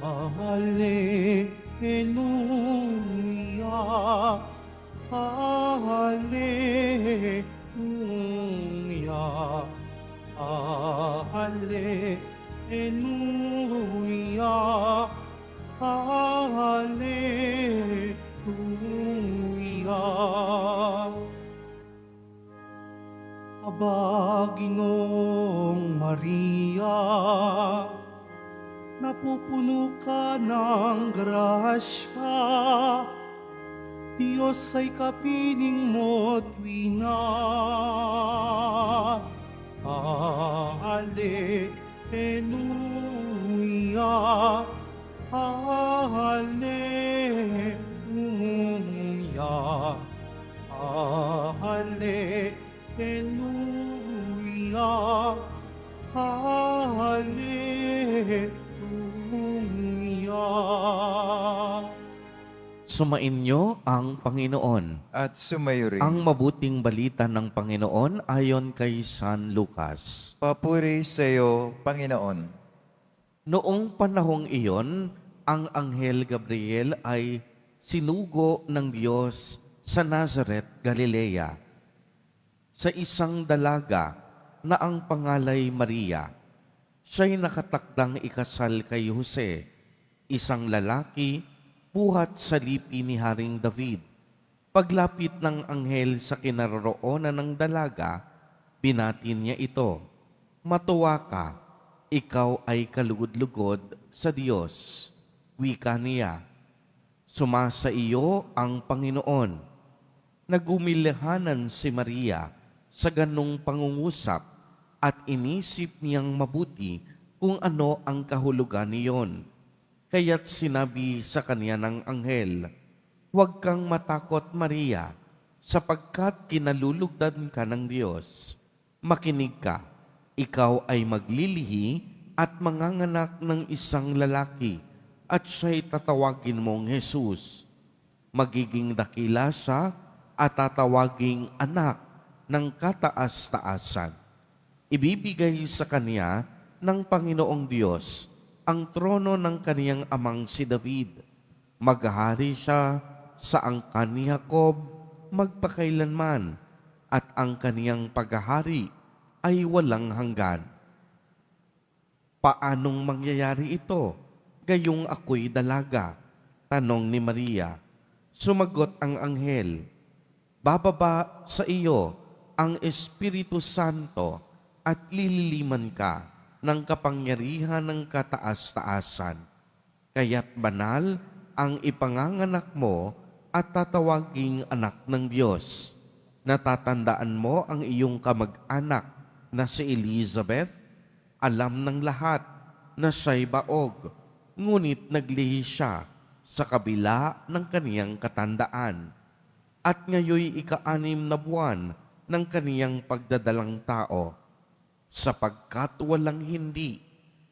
Hallelujah, Hallelujah, Hallelujah, Hallelujah. Aba, Ginoong Maria, napupuno ka ng grasya, Diyos ay kapiling mo tuwina. Hallelujah, Hallelujah, Hallelujah, Hallelujah. Sumainyo ang Panginoon. At sumayo rin. Ang mabuting balita ng Panginoon ayon kay San Lucas. Papuri sa iyo, Panginoon. Noong panahong iyon, ang Anghel Gabriel ay sinugo ng Diyos sa Nazareth, Galilea, sa isang dalaga na ang pangalay Maria. Siya'y nakatakdang ikasal kay Jose, isang lalaki buhat sa lipi ni Haring David. Paglapit ng anghel sa kinaroroonan ng dalaga, binatin niya ito, "Matuwa ka, ikaw ay kalugod-lugod sa Diyos." Wika niya, "Sumasa iyo ang Panginoon." Nagumilahanan si Maria sa ganong pangungusap at inisip niyang mabuti kung ano ang kahulugan niyon. Kaya't sinabi sa kanya ng anghel, "Huwag kang matakot, Maria, sapagkat kinalulugdan ka ng Diyos. Makinig ka, ikaw ay maglilihi at manganganak ng isang lalaki, at siya'y tatawagin mong Jesus. Magiging dakila siya at tatawaging anak ng kataas-taasan. Ibibigay sa kanya ng Panginoong Diyos ang trono ng kaniyang amang si David. Maghahari siya sa angkan ni Jacob magpakailanman, at ang kaniyang paghahari ay walang hanggan." "Paanong mangyayari ito, gayong ako'y dalaga?" tanong ni Maria. Sumagot ang anghel, "Bababa sa iyo ang Espiritu Santo at lililiman ka ng kapangyarihan ng kataas-taasan. Kaya't banal ang ipanganganak mo at tatawaging anak ng Diyos. Natatandaan mo ang iyong kamag-anak na si Elizabeth? Alam ng lahat na siya'y baog, ngunit naglihi siya sa kabila ng kaniyang katandaan. At ngayoy ika-6 na buwan ng kaniyang pagdadalang tao, sapagkat walang hindi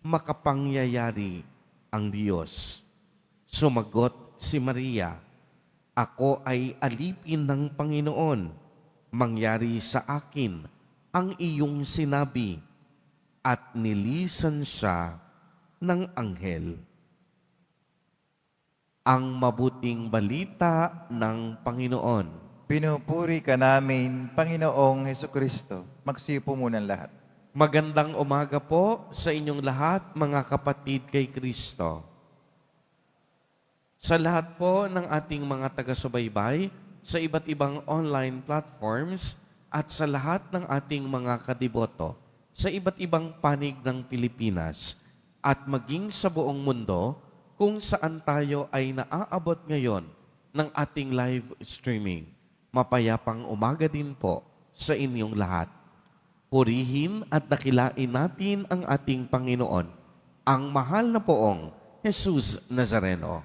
makapangyayari ang Diyos." Sumagot si Maria, "Ako ay alipin ng Panginoon. Mangyari sa akin ang iyong sinabi." At nilisan siya ng anghel. Ang mabuting balita ng Panginoon. Pinupuri ka namin, Panginoong Hesukristo. Magsipo muna ang lahat. Magandang umaga po sa inyong lahat, mga kapatid kay Kristo. Sa lahat po ng ating mga taga-subaybay sa iba't ibang online platforms at sa lahat ng ating mga kadiboto sa iba't ibang panig ng Pilipinas at maging sa buong mundo kung saan tayo ay naaabot ngayon ng ating live streaming. Mapayapang umaga din po sa inyong lahat. Purihin at dakilain natin ang ating Panginoon, ang mahal na poong Jesus Nazareno.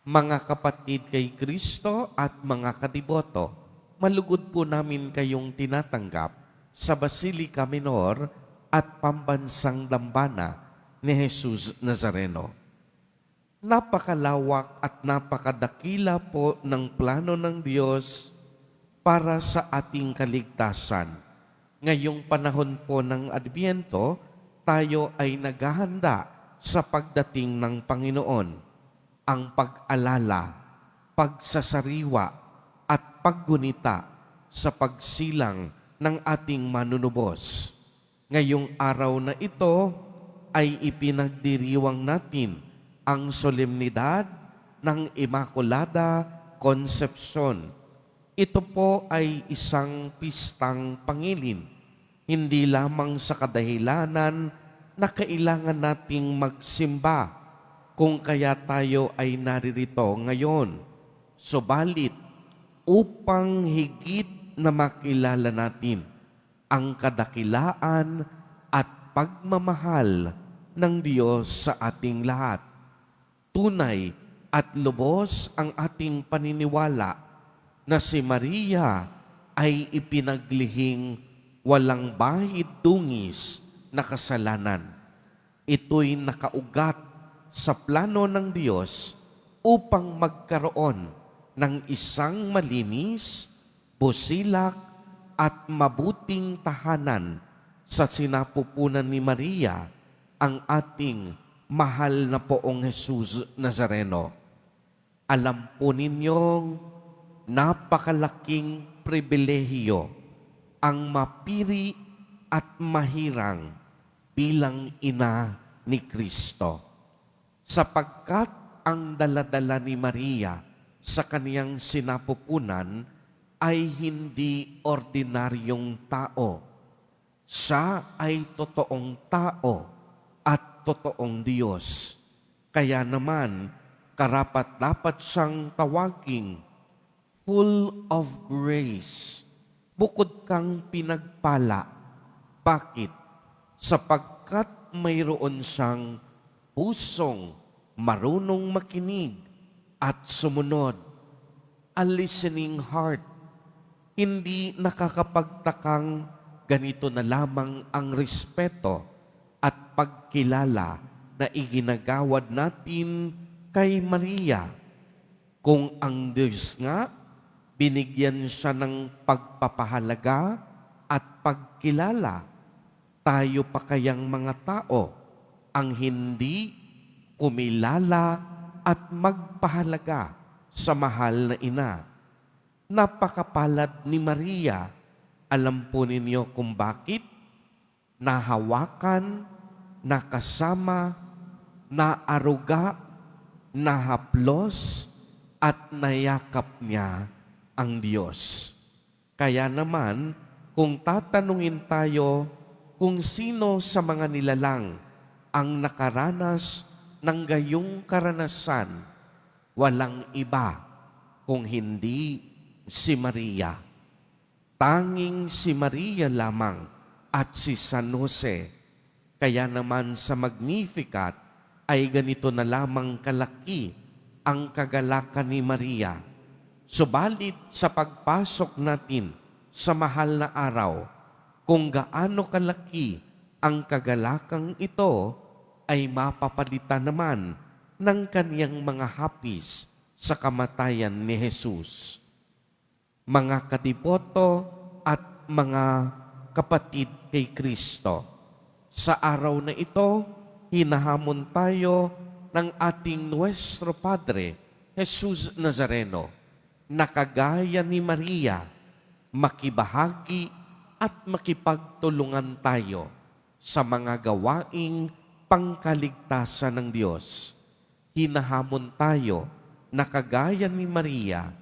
Mga kapatid kay Kristo at mga kadiboto, malugod po namin kayong tinatanggap sa Basilica Minor at Pambansang Dambana ni Jesus Nazareno. Napakalawak at napakadakila po ng plano ng Diyos para sa ating kaligtasan. Ngayong panahon po ng Adbyento, tayo ay naghahanda sa pagdating ng Panginoon, ang pag-alala, pagsasariwa at paggunita sa pagsilang ng ating manunubos. Ngayong araw na ito ay ipinagdiriwang natin ang solemnidad ng Immaculada Concepcion. Ito po ay isang pistang pangilin, hindi lamang sa kadahilanan na kailangan nating magsimba kung kaya tayo ay naririto ngayon. Subalit, upang higit na makilala natin ang kadakilaan at pagmamahal ng Diyos sa ating lahat. Tunay at lubos ang ating paniniwala na si Maria ay ipinaglihing walang bahid dungis na kasalanan. Ito'y nakaugat sa plano ng Diyos upang magkaroon ng isang malinis, busilak at mabuting tahanan sa sinapupunan ni Maria, ang ating mahal na poong Jesus Nazareno. Alam po ninyong napakalaking pribilehiyo ang mapiri at mahirang bilang ina ni Kristo, sapagkat ang daladala ni Maria sa kaniyang sinapupunan ay hindi ordinaryong tao. Siya ay totoong tao at totoong Diyos. Kaya naman, karapat-dapat siyang tawaging full of grace. Bukod kang pinagpala. Bakit? Sapagkat mayroon siyang pusong marunong makinig at sumunod. A listening heart. Hindi nakakapagtakang ganito na lamang ang respeto at pagkilala na iginagawad natin kay Maria. Kung ang Diyos nga, binigyan siya ng pagpapahalaga at pagkilala, tayo pa kayang mga tao ang hindi kumilala at magpahalaga sa mahal na ina? Napakapalad ni Maria. Alam po ninyo kung bakit? Nahawakan, nakasama, naaruga, nahaplos, at nayakap niya ang Diyos. Kaya naman, kung tatanungin tayo kung sino sa mga nilalang ang nakaranas ng gayong karanasan, walang iba kung hindi si Maria. Tanging si Maria lamang at si San Jose. Kaya naman sa Magnificat ay ganito na lamang kalaki ang kagalakan ni Maria. Subalit sa pagpasok natin sa mahal na araw, kung gaano kalaki ang kagalakang ito, ay mapapalitan naman ng kaniyang mga hapis sa kamatayan ni Jesus. Mga kadiboto at mga kapatid kay Kristo, sa araw na ito, hinahamon tayo ng ating Nuestro Padre, Jesus Nazareno, na kagaya ni Maria, makibahagi at makipagtulungan tayo sa mga gawaing pangkaligtasan ng Diyos. Hinahamon tayo na kagaya ni Maria,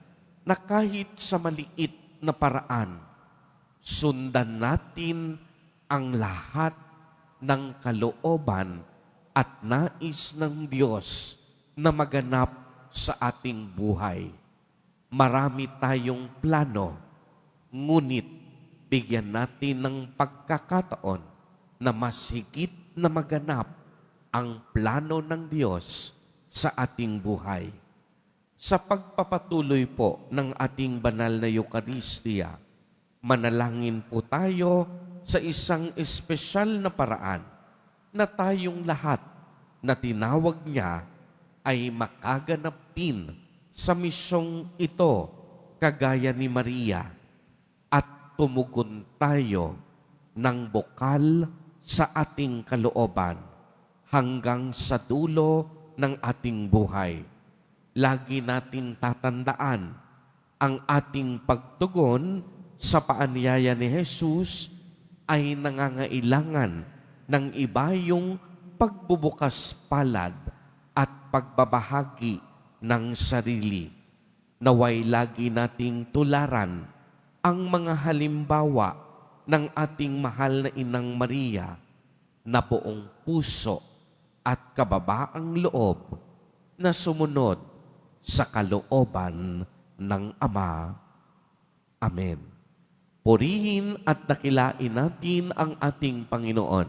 na kahit sa maliit na paraan, sundan natin ang lahat ng kalooban at nais ng Diyos na maganap sa ating buhay. Marami tayong plano, ngunit bigyan natin ng pagkakataon na mas higit na maganap ang plano ng Diyos sa ating buhay. Sa pagpapatuloy po ng ating banal na Eucharistia, manalangin po tayo sa isang espesyal na paraan na tayong lahat na tinawag niya ay makaganap din sa misyong ito kagaya ni Maria, at tumugon tayo ng bokal sa ating kalooban hanggang sa dulo ng ating buhay. Lagi natin tatandaan ang ating pagtugon sa paanyaya ni Jesus ay nangangailangan ng iba yung pagbubukas palad at pagbabahagi ng sarili. Naway lagi nating tularan ang mga halimbawa ng ating mahal na Inang Maria na buong puso at kababaang loob na sumunod sa kalooban ng Ama. Amen. Purihin at dakilain natin ang ating Panginoon,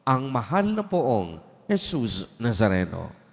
ang mahal na poong Jesus Nazareno.